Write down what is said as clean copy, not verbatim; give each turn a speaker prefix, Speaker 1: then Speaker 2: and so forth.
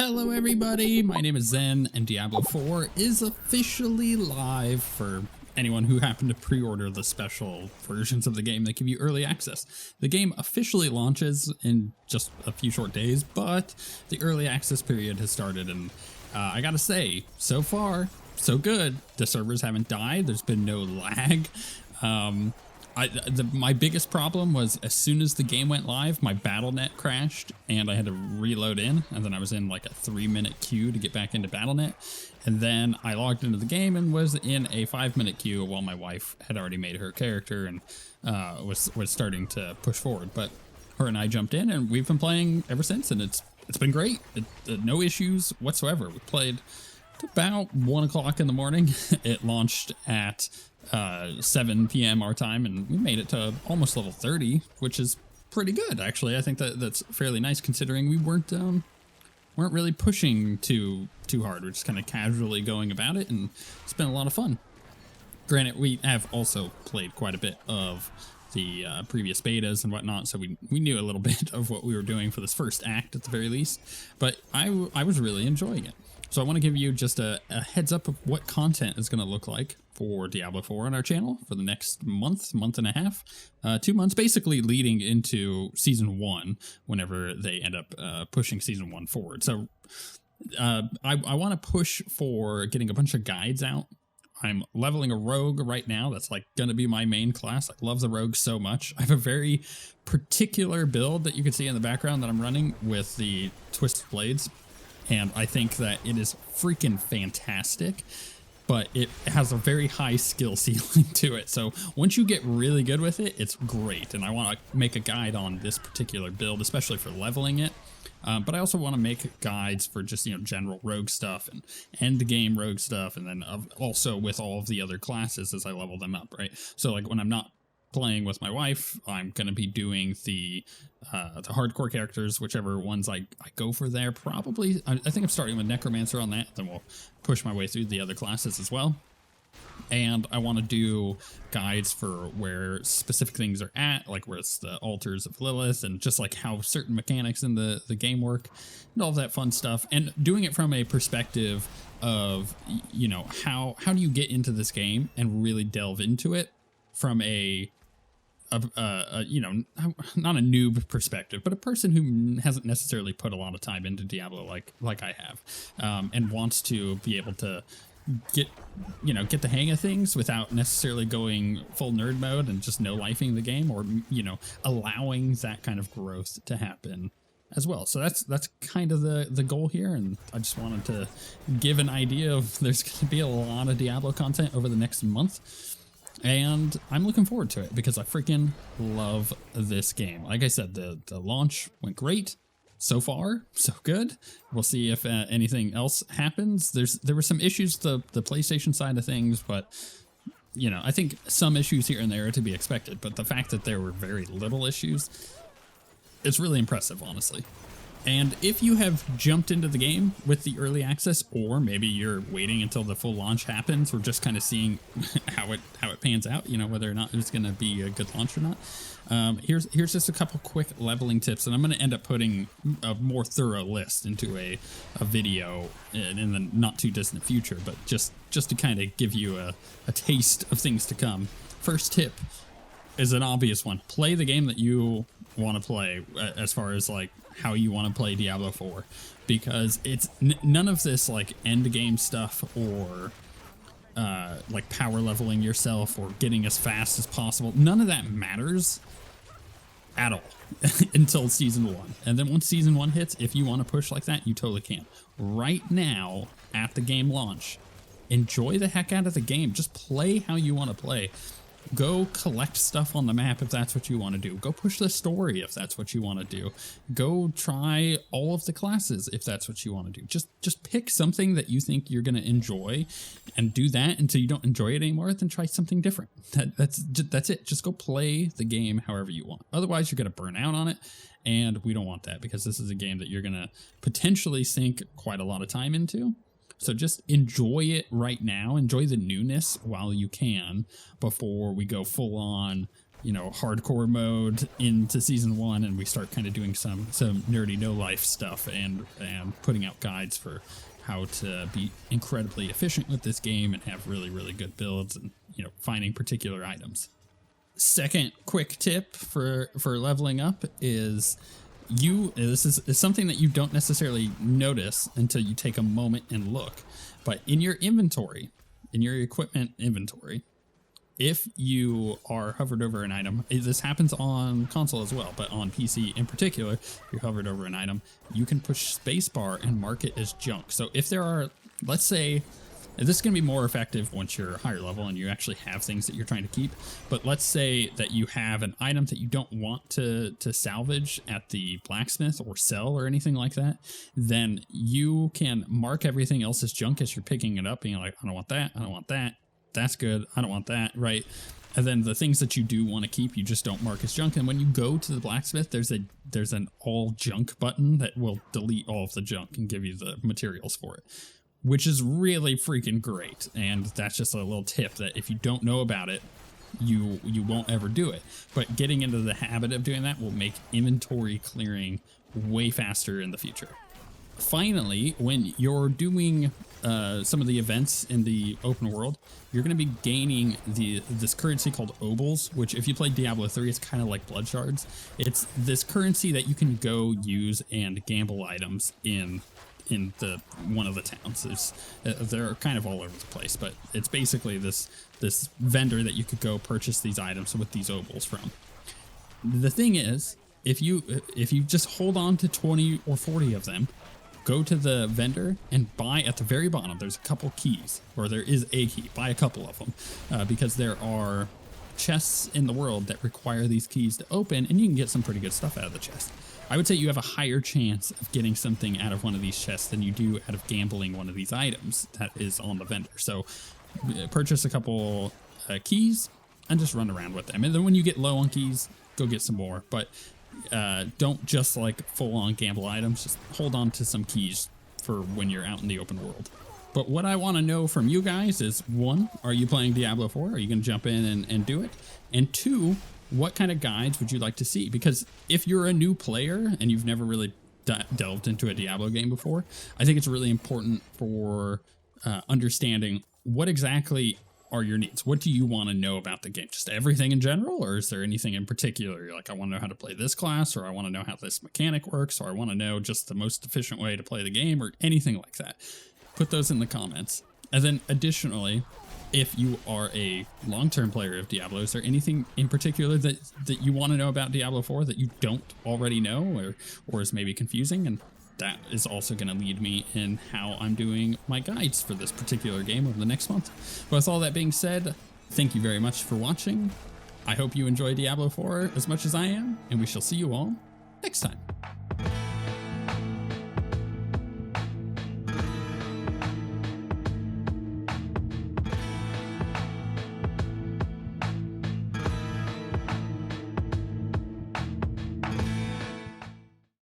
Speaker 1: Hello everybody, my name is Zen, and Diablo 4 is officially live for anyone who happened to pre-order the special versions of the game that give you early access. The game officially launches in just a few short days, but the early access period has started, and I gotta say, so far, so good. The servers haven't died, there's been no lag. My biggest problem was as soon as the game went live, my BattleNet crashed and I had to reload in, and then I was in like a 3-minute queue to get back into BattleNet, and then I logged into the game and was in a 5-minute queue while my wife had already made her character and was starting to push forward. But her and I jumped in and we've been playing ever since, and it's been great. No issues whatsoever. We played about 1 o'clock in the morning. It launched at 7 p.m. our time, and we made it to almost level 30, which is pretty good, actually. I think that's fairly nice considering we weren't really pushing too hard. We're just kind of casually going about it, and it's been a lot of fun. Granted, we have also played quite a bit of the previous betas and whatnot, so we knew a little bit of what we were doing for this first act at the very least, but I was really enjoying it. So I want to give you just a heads up of what content is going to look like for Diablo 4 on our channel for the next month and a half, 2 months, basically leading into Season 1 whenever they end up pushing Season 1 forward. So I want to push for getting a bunch of guides out. I'm leveling a rogue right now. That's like going to be my main class. I love the rogue so much. I have a very particular build that you can see in the background that I'm running with the twisted blades. And I think that it is freaking fantastic, but it has a very high skill ceiling to it. So once you get really good with it, it's great. And I want to make a guide on this particular build, especially for leveling it. But I also want to make guides for just, general rogue stuff and end game rogue stuff. And then also with all of the other classes as I level them up, right? So like when I'm not playing with my wife, I'm going to be doing the hardcore characters, whichever ones I go for there. Probably, I think I'm starting with Necromancer on that, then we'll push my way through the other classes as well. And I want to do guides for where specific things are at, like where it's the altars of Lilith, and just like how certain mechanics in the game work, and all of that fun stuff. And doing it from a perspective of, how do you get into this game and really delve into it from a not a noob perspective, but a person who hasn't necessarily put a lot of time into Diablo like I have, and wants to be able to get the hang of things without necessarily going full nerd mode and just no-lifing the game, or allowing that kind of growth to happen as well. So that's kind of the goal here, and I just wanted to give an idea of there's going to be a lot of Diablo content over the next month. And I'm looking forward to it because I freaking love this game. Like I said, the launch went great. So far, so good. We'll see if anything else happens. There were some issues the PlayStation side of things, but I think some issues here and there are to be expected. But the fact that there were very little issues, it's really impressive, honestly. And if you have jumped into the game with the early access, or maybe you're waiting until the full launch happens, or just kind of seeing how it pans out, whether or not it's going to be a good launch or not. Here's just a couple quick leveling tips, and I'm going to end up putting a more thorough list into a video in the not too distant future, but just to kind of give you a taste of things to come. First tip is an obvious one. Play the game that you want to play as far as like how you want to play Diablo 4, because it's none of this like end game stuff or like power leveling yourself or getting as fast as possible. None of that matters at all until Season 1. And then once Season 1 hits, if you want to push like that, you totally can. Right now, at the game launch, enjoy the heck out of the game. Just play how you want to play. Go collect stuff on the map if that's what you want to do. Go push the story if that's what you want to do. Go try all of the classes if that's what you want to do. Just pick something that you think you're going to enjoy and do that until you don't enjoy it anymore, then try something different. That's it. Just go play the game however you want. Otherwise, you're going to burn out on it, and we don't want that because this is a game that you're going to potentially sink quite a lot of time into. So just enjoy it right now. Enjoy the newness while you can before we go full on you know, hardcore mode into season 1, and we start kind of doing some nerdy no life stuff and putting out guides for how to be incredibly efficient with this game and have really, really good builds, and, you know, finding particular items. Second quick tip for leveling up is this is something that you don't necessarily notice until you take a moment and look, but in your inventory, in your equipment inventory, if you are hovered over an item, this happens on console as well, but on PC in particular, if you're hovered over an item, you can push spacebar and mark it as junk. So if there are, let's say, this is going to be more effective once you're higher level and you actually have things that you're trying to keep. But let's say that you have an item that you don't want to salvage at the blacksmith or sell or anything like that, then you can mark everything else as junk as you're picking it up, being like, I don't want that, I don't want that, that's good, I don't want that, right? And then the things that you do want to keep, you just don't mark as junk. And when you go to the blacksmith, there's an all junk button that will delete all of the junk and give you the materials for it, which is really freaking great. And that's just a little tip that if you don't know about it, you won't ever do it. But getting into the habit of doing that will make inventory clearing way faster in the future. Finally, when you're doing some of the events in the open world, you're going to be gaining this currency called obols, which if you play Diablo 3, it's kind of like blood shards. It's this currency that you can go use and gamble items in one of the towns. They're kind of all over the place, but it's basically this vendor that you could go purchase these items with these obols from. The thing is, if you just hold on to 20 or 40 of them, go to the vendor and buy at the very bottom. There's a couple keys, or there is a key. Buy a couple of them because there are chests in the world that require these keys to open, and you can get some pretty good stuff out of the chest. I would say you have a higher chance of getting something out of one of these chests than you do out of gambling one of these items that is on the vendor. So purchase a couple keys and just run around with them. And then when you get low on keys, go get some more. But don't just like full on gamble items. Just hold on to some keys for when you're out in the open world. But what I want to know from you guys is, 1, are you playing Diablo 4? Are you going to jump in and do it? And 2, what kind of guides would you like to see? Because if you're a new player and you've never really delved into a Diablo game before, I think it's really important for understanding what exactly are your needs. What do you want to know about the game? Just everything in general? Or is there anything in particular? You're like, I want to know how to play this class, or I want to know how this mechanic works, or I want to know just the most efficient way to play the game, or anything like that. Put those in the comments. And then additionally, if you are a long-term player of Diablo, is there anything in particular that you want to know about Diablo 4 that you don't already know, or is maybe confusing? And that is also going to lead me in how I'm doing my guides for this particular game over the next month. But with all that being said, thank you very much for watching. I hope you enjoy Diablo 4 as much as I am, and we shall see you all next time.